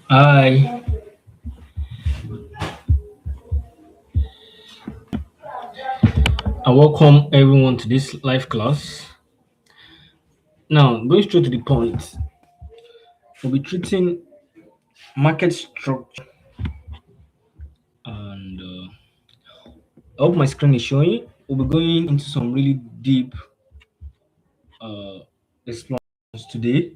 Hi, and welcome everyone to this live class. Now, going straight to the point, we'll be treating market structure, and I hope my screen is showing. We'll be going into some really deep uh, explorations today.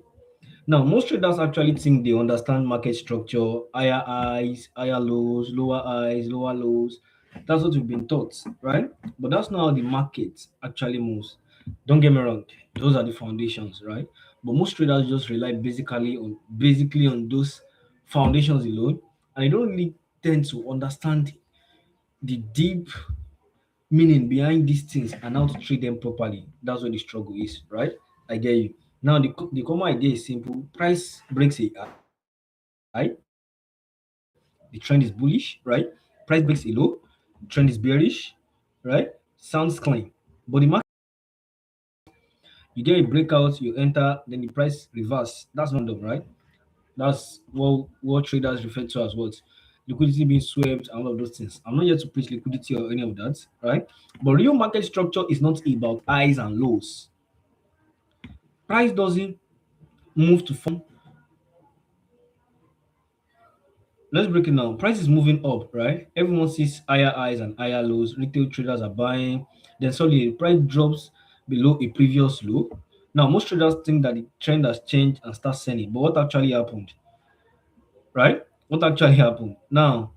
Now, most traders actually think they understand market structure, higher highs, higher lows, lower highs, lower lows. That's what we've been taught, right? But that's not how the market actually moves. Don't get me wrong; those are the foundations, right? But most traders just rely basically on those foundations alone, and they don't really tend to understand the deep meaning behind these things and how to treat them properly. That's where the struggle is, right? I get you. Now, the common idea is simple: price breaks a high, the trend is bullish, right? Price breaks a low, trend is bearish, right? Sounds clean. But the market, you get a breakout, you enter, then the price reverse. That's random, right? That's what traders refer to as what? Liquidity being swept and all of those things. I'm not here to preach liquidity or any of that, right? But real market structure is not about highs and lows. Price doesn't move to form. Let's break it down. Price is moving up, right? Everyone sees higher highs and higher lows. Retail traders are buying. Then suddenly the price drops below a previous low. Now, most traders think that the trend has changed and start selling. But what actually happened, right? What actually happened? Now,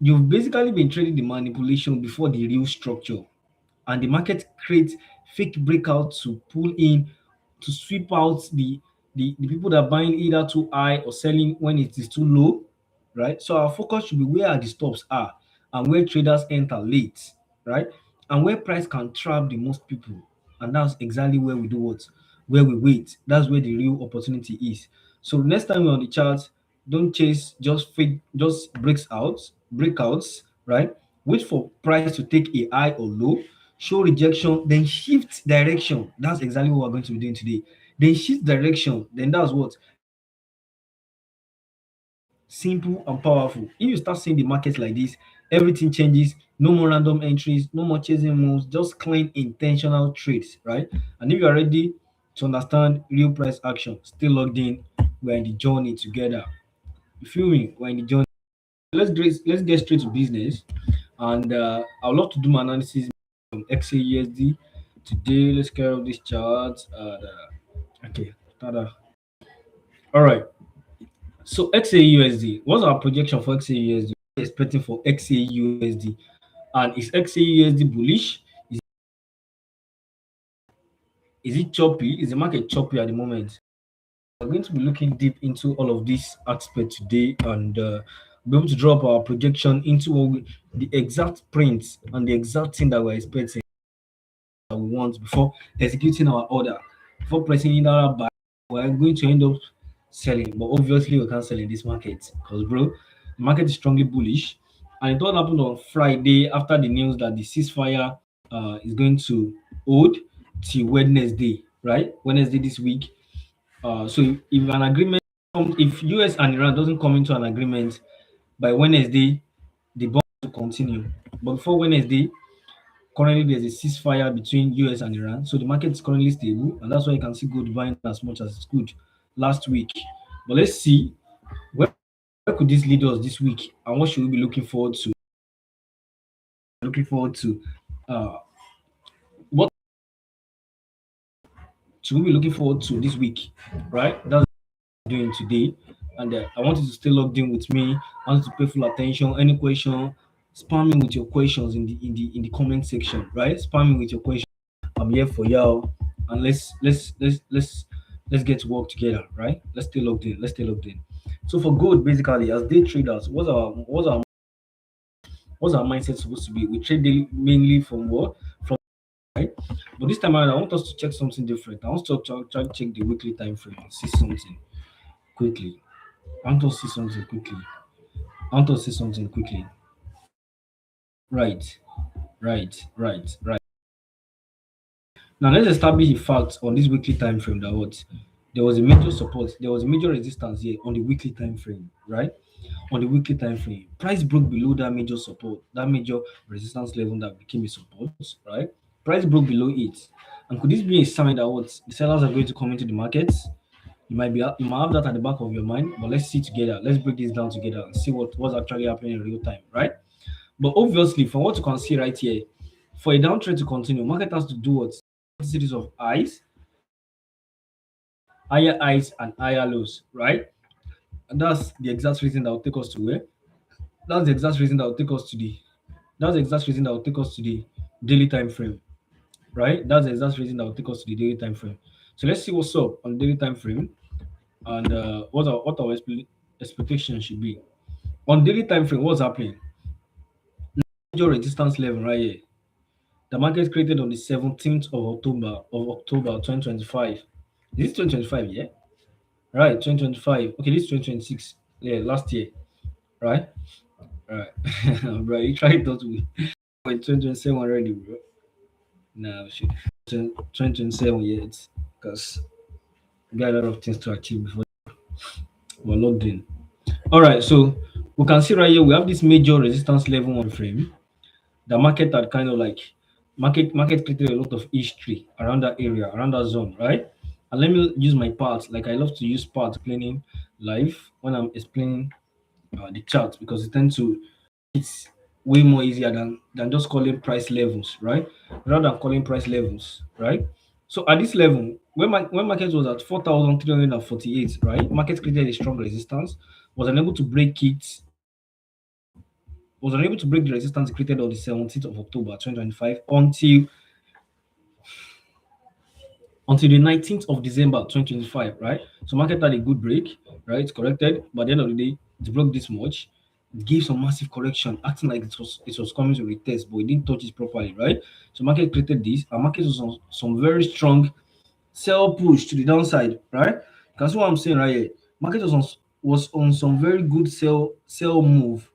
you've basically been trading the manipulation before the real structure, and the market creates fake breakouts to pull in to sweep out the people that are buying either too high or selling when it is too low, right? So our focus should be where the stops are and where traders enter late, right? And where price can trap the most people. And that's exactly where we do what? Where we wait. That's where the real opportunity is. So next time we're on the chart, don't chase just breakouts, right? Wait for price to take a high or low, show rejection, then shift direction. That's exactly what we're going to be doing today. Then shift direction, then that's what? Simple and powerful. If you start seeing the market like this, everything changes. No more random entries, no more chasing moves, just clean intentional trades, right? And if you are ready to understand real price action, stay logged in. We're in the journey together. You feel me? We're in the journey. Let's get straight to business. And I would love to do my analysis from XAUSD today. Let's carry out this chart. Okay, tada. All right. So XAUSD, what's our projection for XAUSD? Expecting for XAUSD, and is XAUSD bullish? Is it choppy? Is the market choppy at the moment? We're going to be looking deep into all of these aspects today, and be able to drop our projection into the exact print and the exact thing that we're expecting that we want before executing our order. Before pressing either a buy, we're going to end up selling. But obviously, we can't sell in this market because, bro, the market is strongly bullish. And it all happened on Friday after the news that the ceasefire is going to hold till Wednesday, right? Wednesday this week. So if an agreement, if US and Iran doesn't come into an agreement by Wednesday, the bomb will continue. But before Wednesday, currently there's a ceasefire between US and Iran, so the market is currently stable, and that's why you can see gold buying as much as it's good last week. But let's see where could this lead us this week, and what should we be looking forward to? Looking forward to uh, what should we be looking forward to this week, right? That's what we're doing today, and I want you to stay logged in with me. I want you to pay full attention. Any question, spam me with your questions in the comment section, right? Spam me with your questions. I'm here for y'all, and let's get to work together, right? Let's stay logged in. Let's stay logged in. So for gold, basically, as day traders, what's our mindset supposed to be? We trade daily mainly from what? From right. But this time around, I want us to check something different. I want to try to check the weekly time frame and see something quickly. I want us to see something quickly. I want us to see something quickly. Right, right. Now let's establish a fact on this weekly time frame that what? There was a major support, there was a major resistance here on the weekly time frame, right? On the weekly time frame, price broke below that major support, that major resistance level that became a support, right? Price broke below it. And could this be a sign that what the sellers are going to come into the markets? You might have that at the back of your mind, but let's see together. Let's break this down together and see what's actually happening in real time, right? But obviously, from what you can see right here, for a downtrend to continue, market has to do what? A series of highs, higher highs, and higher lows, right? And that's the exact reason that will take us to where? That's the exact reason that will take us to the that's the exact reason that will take us to the daily time frame, right? That's the exact reason that will take us to the daily time frame. So let's see what's up on the daily time frame and what our expectation should be. On daily time frame, what's happening? Major resistance level right here. The market created on the 17th of October 2025. Is this 2025? Yeah, right. 2025. Okay, this is 2026. Yeah, last year, right? Right, bro. You tried to we 2027 already, bro. Nah, shit. 2027 yet because we got a lot of things to achieve before we're logged in. All right, so we can see right here we have this major resistance level on frame. The market had kind of like market created a lot of history around that area, around that zone, right? And let me use my parts. Like I love to use parts explaining live when I'm explaining the charts because it tends to it's way more easier than just calling price levels, right? Rather than calling price levels, right? So at this level, when market was at 4,348, right? Market created a strong resistance, was unable to break it, was unable to break the resistance created on the 17th of October 2025 until the 19th of December 2025, right? So market had a good break, right? It's corrected, but at the end of the day, it broke this much. It gave some massive correction, acting like it was coming to retest, but it didn't touch it properly, right? So market created this, and market was on some very strong sell push to the downside, right? You can see what I'm saying right here. Market was on some very good sell move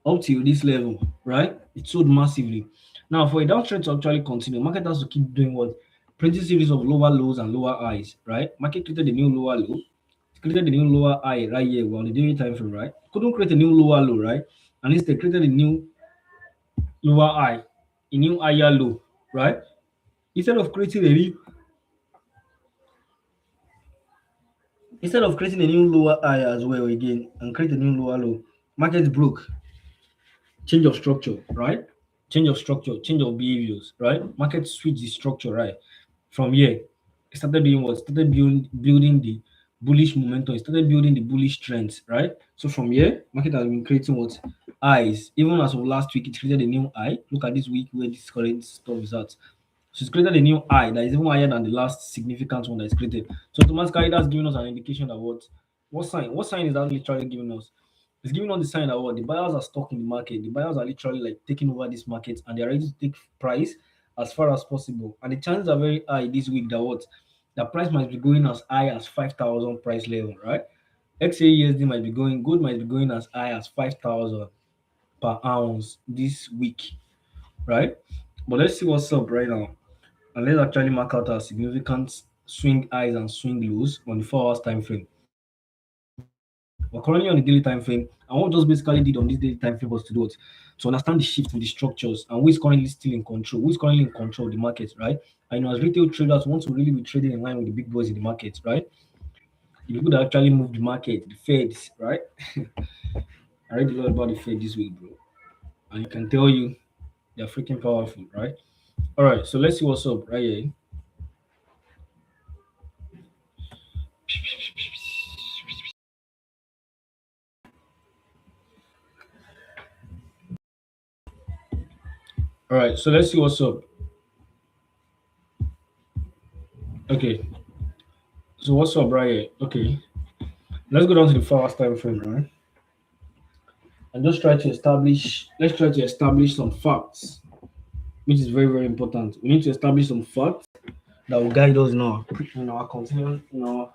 up till this level, right? It sold massively. Now, for a downtrend to actually continue, market has to keep doing what? Printing series of lower lows and lower highs, right? Market created a new lower low, created a new lower high right here. We're on the daily time frame, right? Couldn't create a new lower low, right? And instead created a new lower high, a new higher low, right? Instead of creating a new instead of creating a new lower high as well again and create a new lower low, market broke. Change of structure, right? Change of structure, change of behaviors, right? Market switch the structure, right? From here, it started doing what? Started building the bullish momentum. It started building the bullish trends, right? So from here, market has been creating what? Highs. Even as of last week, it created a new high. Look at this week where this current stuff is at. So it's created a new high that is even higher than the last significant one that is created. So automatically that's giving us an indication that what sign? What sign is that literally giving us? It's giving us the sign that what the buyers are stuck in the market. The buyers are literally like taking over this market and they're ready to take price as far as possible. And the chances are very high this week that what the price might be going as high as 5,000 price level, right? XAUSD might be going, gold might be going as high as 5,000 per ounce this week, right? But let's see what's up right now. And let's actually mark out our significant swing highs and swing lows on the 4 hours time frame. We're currently on the daily time frame, and what we just basically did on this daily time frame was to do it to understand the shift in the structures and who is currently still in control, who is currently in control of the market, right? And as retail traders, we want to really be trading in line with the big boys in the market, right? The people that actually move the market, the Feds, right? I read a lot about the Fed this week, bro, and I can tell you they're freaking powerful, right? All right, so let's see what's up right here. All right, so let's see what's up. Okay, so what's up right here? Okay, let's go down to the 4 hours time frame, right? And just try to establish. Let's try to establish some facts, which is very very important. We need to establish some facts that will guide us in our continuous in our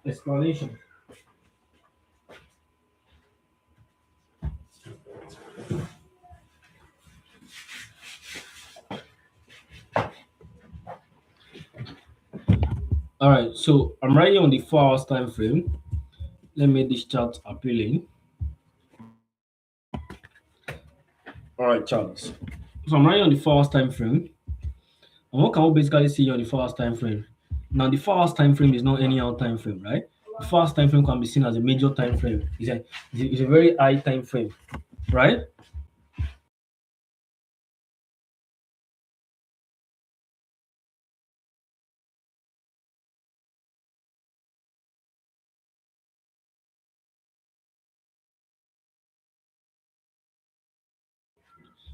explanation. All right, so I'm right here on the 4 hours time frame. Let me make this chart appealing. All right, charts. So I'm right here on the 4 hours time frame. And what can we basically see on the 4 hours time frame? Now, the 4 hours time frame is not any other time frame, right? The 4 hours time frame can be seen as a major time frame. It's a very high time frame, right?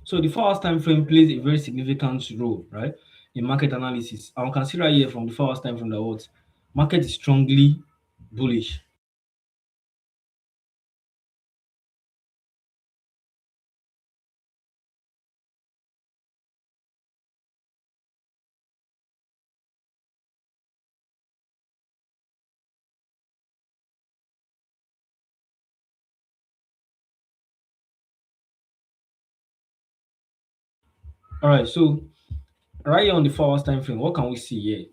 So the 4 hours time frame plays a very significant role, right, in market analysis. And we can see right here from the 4 hours time frame that what market is strongly bullish. All right, so right here on the 4 hours time frame, what can we see here?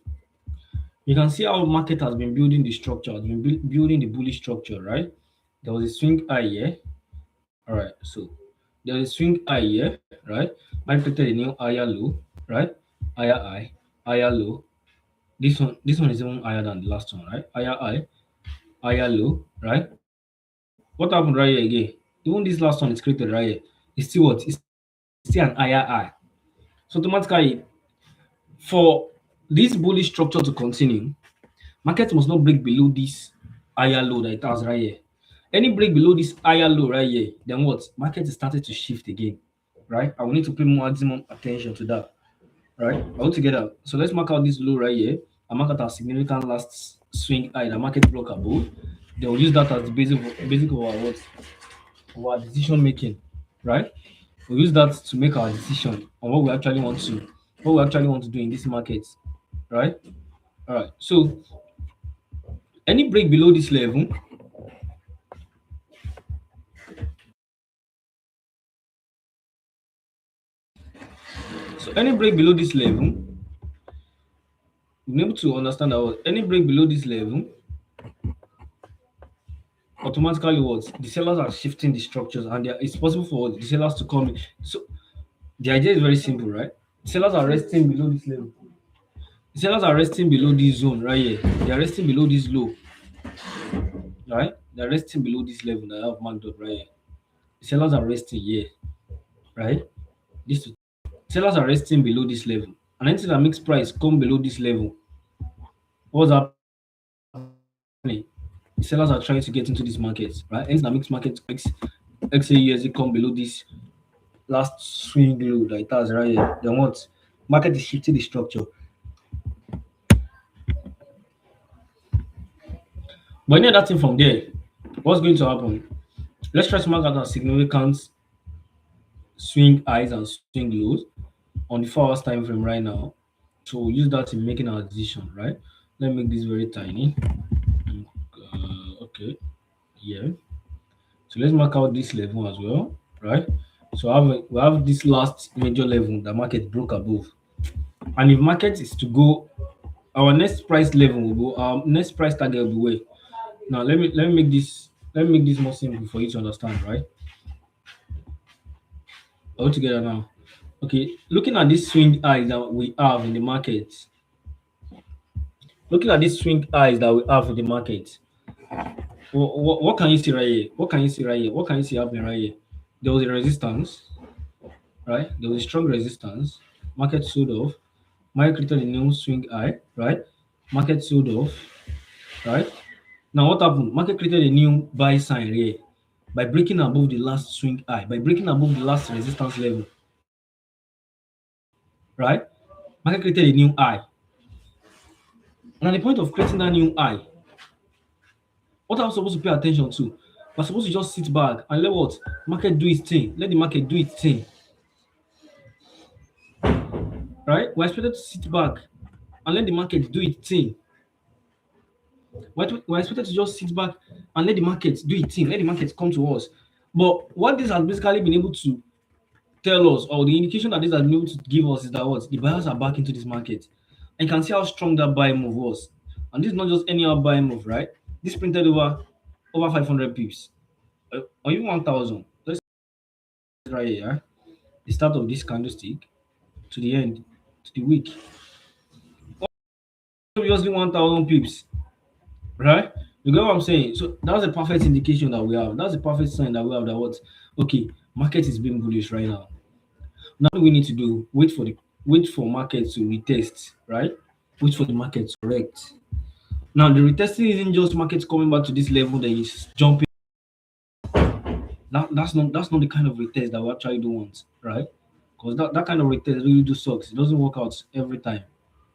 You can see how market has been building the structure, has been building the bullish structure, right? There was a swing high here. All right, so there is a swing high here, right? I created a new higher low, right? Higher high, higher low. This one is even higher than the last one, right? Higher high, higher low, right? What happened right here again? Even this last one is created right here. It's still what? It's still an higher high. So automatically, for this bullish structure to continue, market must not break below this higher low that it has right here. Any break below this higher low right here, then what? Market is starting to shift again, right? I will need to pay maximum attention to that, right? All together. So let's mark out this low right here. I mark out our significant last swing high, the market block above. They will use that as the basic of our what? Of our decision making, right? We use that to make our decision on what we actually want to do in this market, right? All right. So any break below this level, so any break below this level, we need to understand that any break below this level, automatically what the sellers are shifting the structures, and it's possible for the sellers to come in. So the idea is very simple, right? Sellers are resting below this level. The sellers are resting below this zone right here. They are resting below this low, right? They are resting below this level that I have marked up right here. The sellers are resting here, right? This two. Sellers are resting below this level, and anything that makes price come below this level, what's happening? The sellers are trying to get into this market, right? Anything that makes market XAUSD come below this last swing low that it has right here, then what? Market is shifting the structure. But any other thing from there, what's going to happen? Let's try to mark out our significant swing highs and swing lows on the 4 hours time frame right now. So we'll use that in making our decision, right? Let me make this very tiny. Okay, yeah. So let's mark out this level as well, right? So we have this last major level that market broke above. And if market is to go, our next price level will go, our next price target will be where? Now let me make this more simple for you to understand, right? All together now. Okay, looking at this swing highs that we have in the market, looking at this swing highs that we have in the market, what can you see right here? What can you see right here? What can you see happening right here? There was a resistance, right? There was a strong resistance. Market sold off. Market created a new swing high, right? Market sold off, right? Now what happened? Market created a new buy sign here by breaking above the last swing high, by breaking above the last resistance level, right? Market created a new high. And at the point of creating that new high, what I'm supposed to pay attention to? We're supposed to just sit back and let what market do its thing. Let the market do its thing, right? We're expected to sit back and let the market do its thing. We're expected to just sit back and let the market do its thing. Let the market come to us. But what this has basically been able to tell us, or the indication that this has been able to give us, is that what the buyers are back into this market. And you can see how strong that buy move was. And this is not just any buy move, right? This printed over 500 pips, or even 1,000. Let's right here, yeah? The start of this candlestick to the end, to the week. Obviously 1,000 pips, right? You get what I'm saying? So that's a perfect indication that we have. That's a perfect sign that we have that what, okay, market is being bullish right now. Now what we need to do, wait for market to retest, right? Wait for the market to correct. Now the retesting isn't just market coming back to this level that is jumping. That's not the kind of retest that we actually do want, right? Because that kind of retest really do sucks. It doesn't work out every time,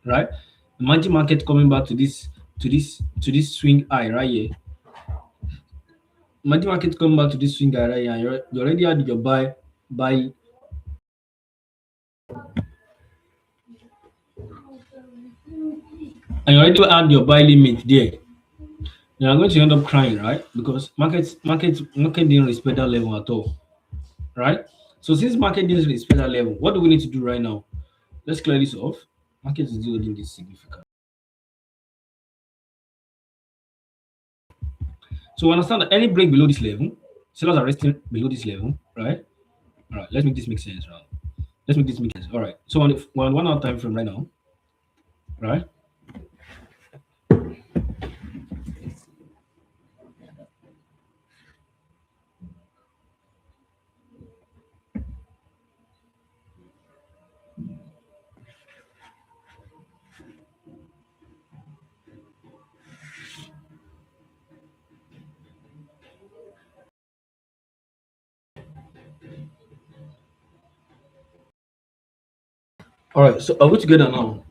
right? Imagine market coming back to this swing high right here. Imagine market coming back to this swing high right here. And you already had your buy, and you already had your buy limit there. You are going to end up crying, right? Because market didn't respect that level at all, right? So since market didn't respect that level, what do we need to do right now? Let's clear this off. Market is holding this significant. So we understand that any break below this level, sellers are resting below this level, right? All right, let's make this make sense, right? Let's make this make sense. All right. So we're on 1 hour time frame right now, right? All right. So are we together now?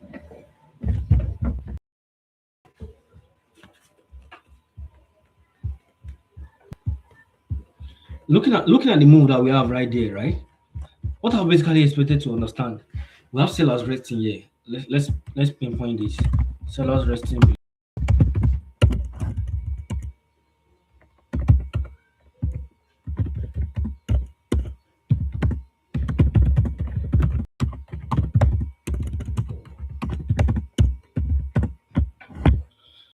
Looking at the move that we have right there, right? What I basically expected to understand, we have sellers resting here. Let's pinpoint this. Sellers resting,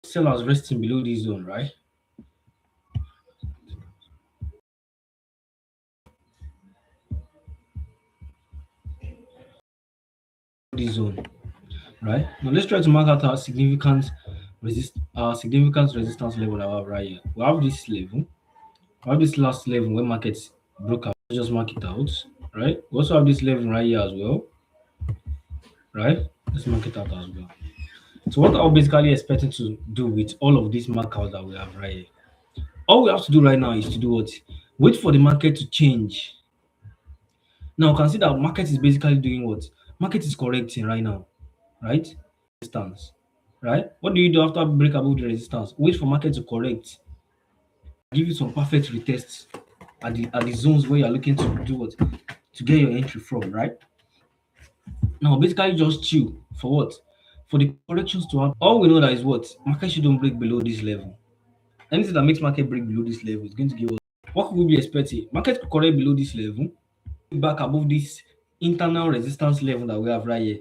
sellers resting below this zone, right? This zone, right? Now let's try to mark out our significant resistance level that we have right here. We have this level. We have this last level where markets broke out. Let's just mark it out, right? We also have this level right here as well, right? Let's mark it out as well. So what I'm basically expecting to do with all of these markouts that we have right here, all we have to do right now is to do what? Wait for the market to change. Now you can see that market is basically doing what? Market is correcting right now, right? Resistance, right? What do you do after break above the resistance? Wait for market to correct, give you some perfect retests at the zones where you're looking to do what? To get your entry from, right? Now basically just chill for what? For the corrections to happen. All we know that is what? Market shouldn't break below this level. Anything that makes market break below this level is going to give us what could we be expecting? Market could correct below this level, back above this internal resistance level that we have right here.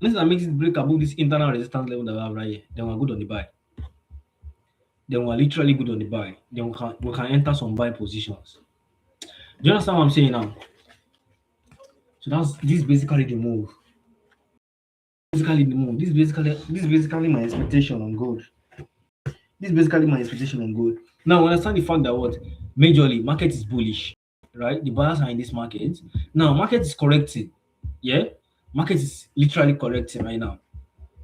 Anything that makes it break above this internal resistance level that we have right here, then we're good on the buy. Then we're literally good on the buy. Then we can enter some buy positions. Do you understand what I'm saying now? So this is basically the move. Basically the move. This is basically my expectation on gold. This is basically my expectation on gold. Now, understand the fact that what majorly market is bullish, right? The buyers are in this market. Now, market is correcting. Yeah, market is literally correcting right now.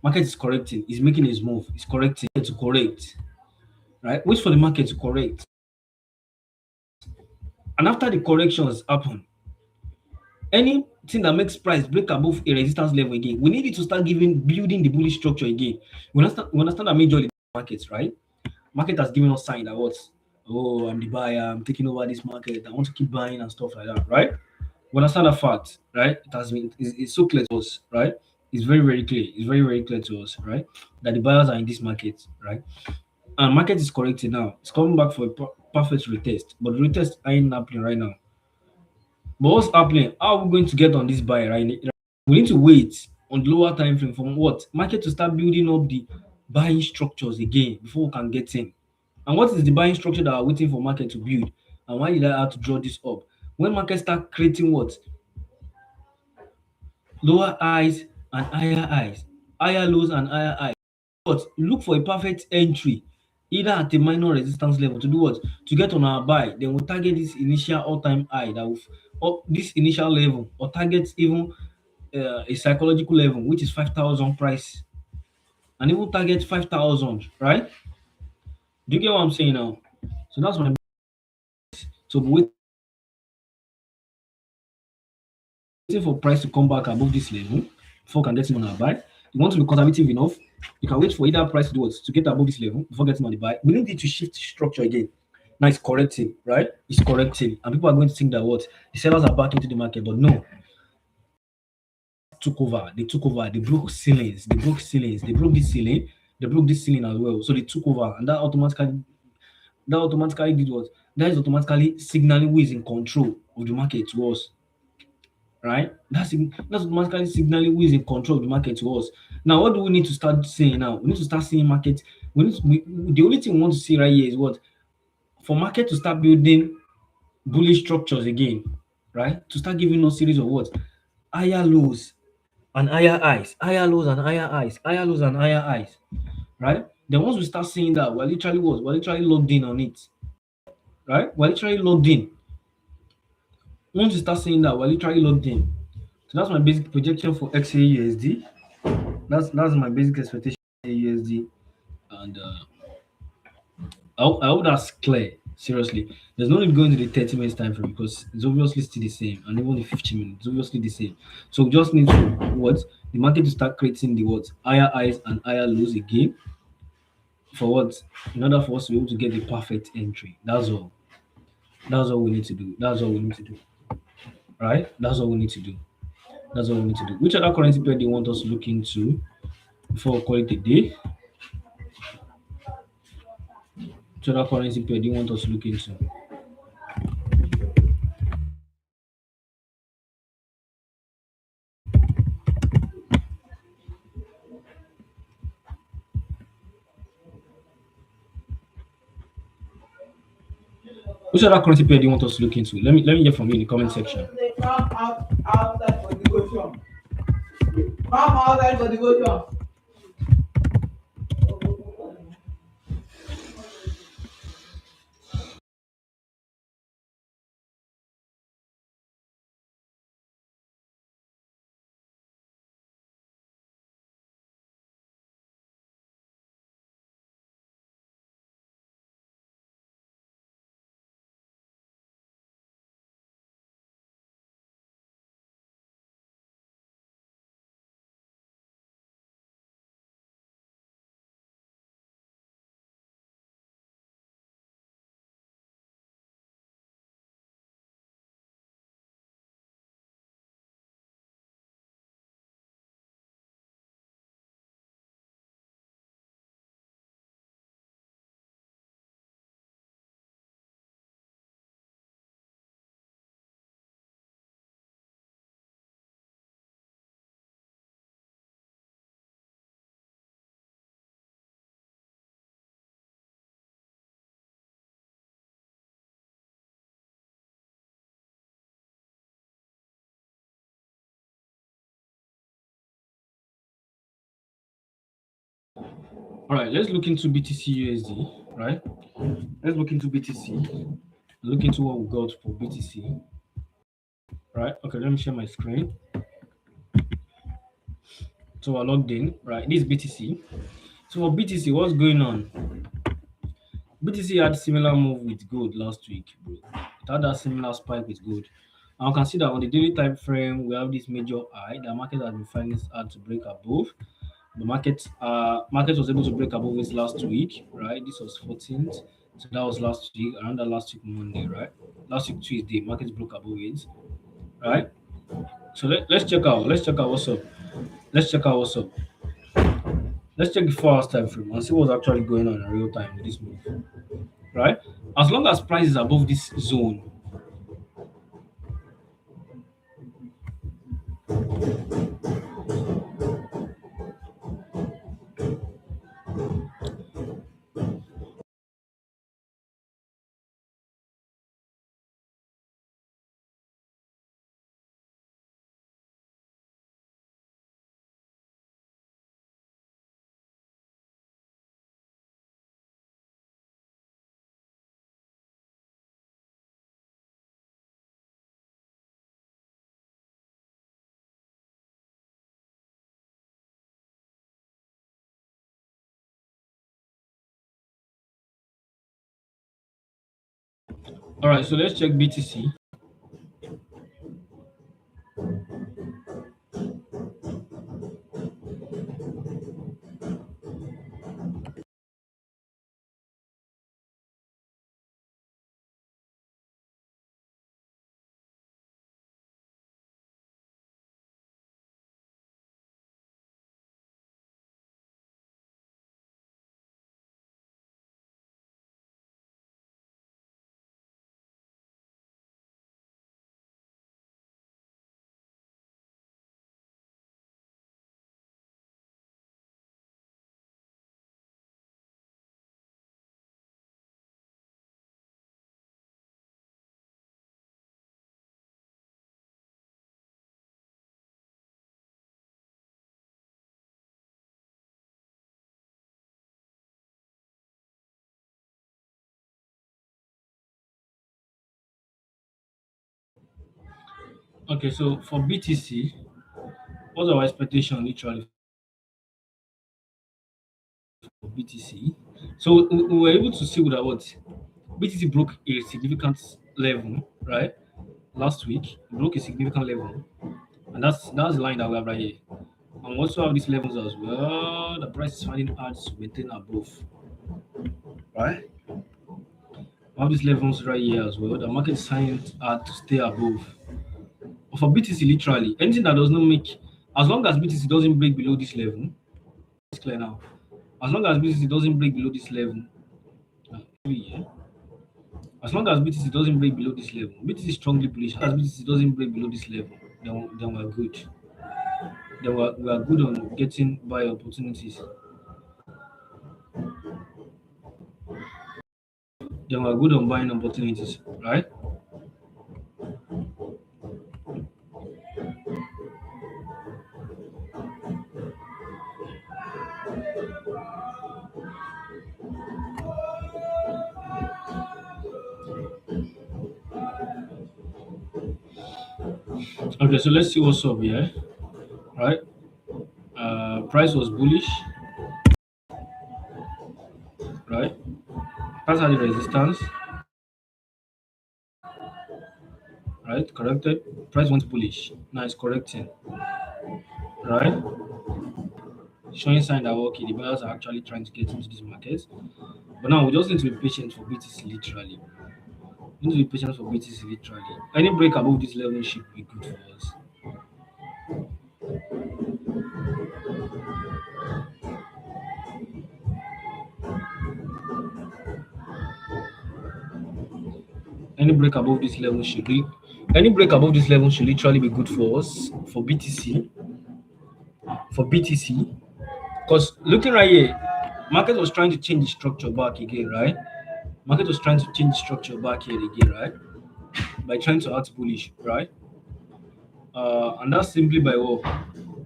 Market is correcting. It's making its move. It's correcting to correct, right? Wait for the market to correct, and after the corrections happen, anything that makes price break above a resistance level again, we need it to start building the bullish structure again. We understand that majorly markets, right? Market has given us sign that what, oh, I'm the buyer, I'm taking over this market, I want to keep buying and stuff like that, right? We understand that fact, right? It's so clear to us, right? It's very, very clear. It's very, very clear to us, right? That the buyers are in this market, right? And market is correcting now. It's coming back for a perfect retest, but the retest ain't happening right now. But what's happening? How are we going to get on this buy right now? We need to wait on the lower time frame from what market to start building up buying structures again before we can get in. And what is the buying structure that are waiting for market to build? And why did I have to draw this up? When market start creating what? Lower highs and higher highs, higher lows and higher highs. But look for a perfect entry either at a minor resistance level to do what? To get on our buy. Then we'll target this initial all-time high that will or this initial level or target even a psychological level which is 5,000 price and even target 5,000, right? Do you get what I'm saying now? So that's my so waiting for price to come back above this level before we can get him on our buy. You want to be conservative enough, you can wait for either price to do what? To get above this level before getting on the buy. We need it to shift structure again. Now it's correcting, right? It's correcting. And people are going to think that what? The sellers are back into the market, but no. Took over, they broke ceilings, they broke this ceiling, they broke this ceiling as well. So they took over, and that automatically did what? That is automatically signaling who is in control of the market to us, right? That's automatically signaling who is in control of the market to us. Now, what do we need to start seeing now? We need to start seeing market. The only thing we want to see right here is what? For market to start building bullish structures again, right? To start giving us series of what? Higher lows and higher highs, higher lows and higher highs, higher lows and higher highs, right? Then once we start seeing that, we're literally what? We're literally logged in on it, right? We're literally logged in. Once you start seeing that, we're literally logged in. So that's my basic projection for XAUSD. That's my basic expectation for USD, and I hope that's clear. Seriously, there's no need going to the 30 minutes time frame because it's obviously still the same, and even the 15 minutes, it's obviously the same. So we just need to what the market to start creating the what higher highs and higher lows again for what in order for us to be able to get the perfect entry. That's all. That's all we need to do. That's all we need to do. Right? That's all we need to do. That's all we need to do. Which other currency pair do you want us to look into before we call it a day? Which other currency pair do you want us to look into? Which other currency pair do you want us to look into? Let me hear from you in the comment section. Outside for devotion. Come outside for devotion. All right, let's look into BTC USD. Right, let's look into BTC. Look into what we got for BTC. Right, okay, let me share my screen. So we're logged in. Right, this is BTC. So for BTC, what's going on? BTC had similar move with gold last week, bro. It had that similar spike with gold. And we can see that on the daily time frame, we have this major high. The market has been finding it hard to break above. The market was able to break above this last week, right? This was 14th. So that was last week, around that last week Monday, right? Last week Tuesday, market broke above it, right? So let's check out. Let's check out what's up. Let's check out what's up. Let's check the 4 hours time frame and see what's actually going on in real time with this move, right? As long as price is above this zone, All right, so let's check BTC. Okay, so for BTC, what's our expectation literally for BTC? So we were able to see that what BTC broke a significant level, right? Last week, it broke a significant level, and that's the line that we have right here. And we also have these levels as well. The price is finding hard to maintain above, right? We have these levels right here as well. The market is finding hard to stay above. But for BTC, literally, anything that does not make, as long as BTC doesn't break below this level, it's clear now. As long as BTC doesn't break below this level, yeah. As long as BTC doesn't break below this level, BTC is strongly bullish. As BTC doesn't break below this level, then we're good. Then we are good on getting buy opportunities. Then we're good on buying opportunities, right? Okay, so let's see what's up here, right? Price was bullish, right? Price had the resistance, right? Corrected. Price went bullish. Now it's correcting, right? Showing sign that okay, the buyers are actually trying to get into this market. But now we just need to be patient for BTC literally. We need to be patient for BTC literally. Any break above this level should be good for us. Any break above this level should be any break above this level should literally be good for us for BTC. For BTC. Because looking right here, market was trying to change the structure back again, right? Market was trying to change the structure back here again, right? By trying to act bullish, right? And that's simply by what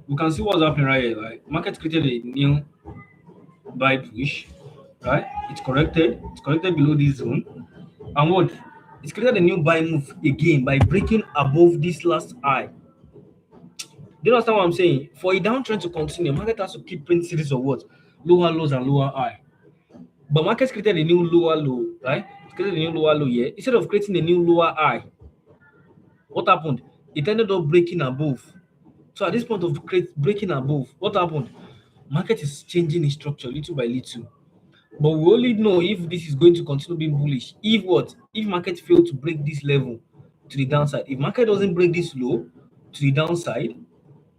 we can see what's happening right here. Right? Market created a new buy push, right? It's corrected below this zone. And what? It's created a new buy move again by breaking above this last high. Do you understand what I'm saying? For a downtrend to continue, market has to keep printing series of what? Lower lows and lower high. But market created a new lower low, right? It created a new lower low here. Instead of creating a new lower high, what happened? It ended up breaking above. So at this point of breaking above, what happened? Market is changing its structure little by little. But we only know if this is going to continue being bullish. If what? If market fail to break this level to the downside. If market doesn't break this low to the downside,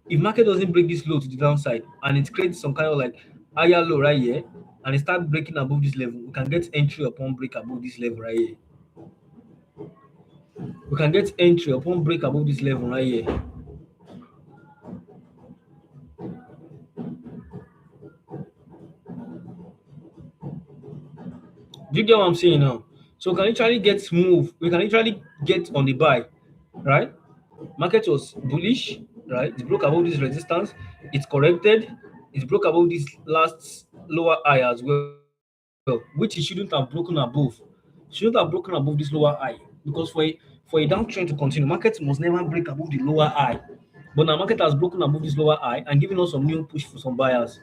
if market doesn't break this low to the downside and it creates some kind of like higher low right here and it start breaking above this level, we can get entry upon break above this level right here. We can get entry upon break above this level right here. Do you get what I'm saying now? So we can literally get move. We can literally get on the buy, right? Market was bullish, right? It broke above this resistance. It's corrected. It broke above this last lower high as well, which it shouldn't have broken above. Shouldn't have broken above this lower high because for a downtrend to continue, market must never break above the lower high. But now market has broken above this lower high and giving us some new push for some buyers,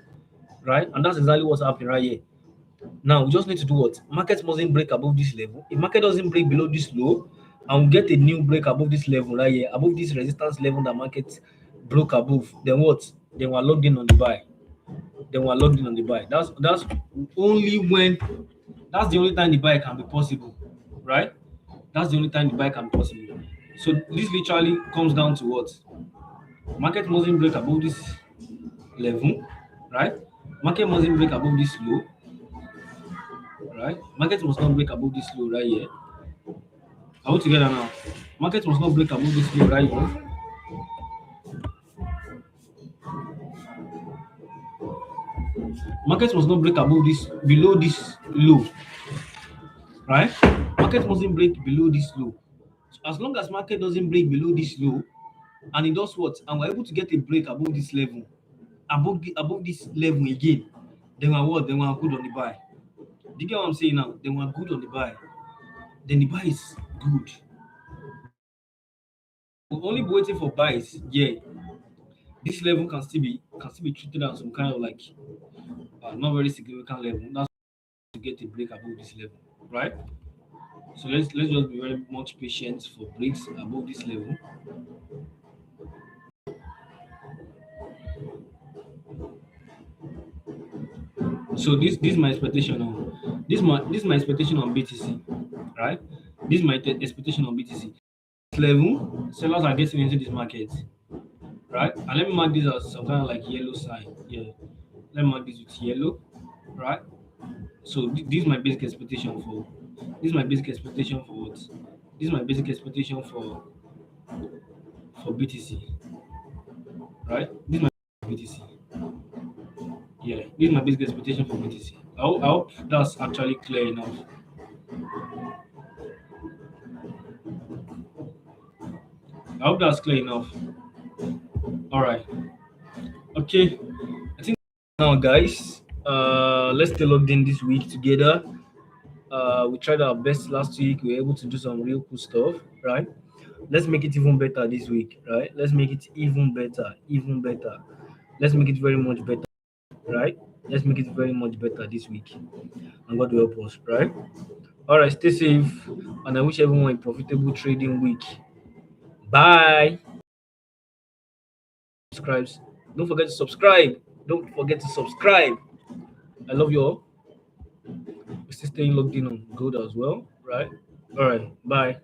right? And that's exactly what's happening right here. Now we just need to do what? Market mustn't break above this level. If market doesn't break below this low, and we get a new break above this level right here, above this resistance level that market broke above, then what? Then we're logged in on the buy. Then we're logged in on the buy. That's only when that's the only time the buy can be possible, right? That's the only time the buy can be possible. So this literally comes down to what? Market mustn't break above this level, right? Market mustn't break above this low, right? Market must not break above this low right here. Are we together now? Market must not break above this low right here. Market must not break above this below this low, right? Market mustn't break below this low. So as long as market doesn't break below this low, and it does what? And we're able to get a break above this level, above this level again, then we're what? Then we're good on the buy. Do you get what I'm saying now? Then we're good on the buy. Then the buy is good. We'll only be waiting for buys. Yeah, this level can still be treated as some kind of like not very significant level. That's to get a break above this level, right? So let's just be very much patient for breaks above this level. So this is my expectation on this is my expectation on BTC, right? This is my expectation on BTC. This level, sellers are getting into this market, right? And let me mark this as some kind of like yellow sign. Yeah, let me mark this with yellow, right? So this is my basic expectation for this is my basic expectation for what? This is my basic expectation for BTC, right? This is my BTC. Yeah, this is my basic expectation for BTC. I hope that's actually clear enough. I hope that's clear enough. All right. Okay. I think now, guys, let's stay logged in this week together. We tried our best last week. We were able to do some real cool stuff, right? Let's make it even better this week, right? Let's make it even better, even better. Let's make it very much better, right? Let's make it very much better this week. And God will help us, right? All right, stay safe. And I wish everyone a profitable trading week. Bye. Subscribes. Don't forget to subscribe. Don't forget to subscribe. I love you all. We're still staying logged in on good as well, right? All right. Bye.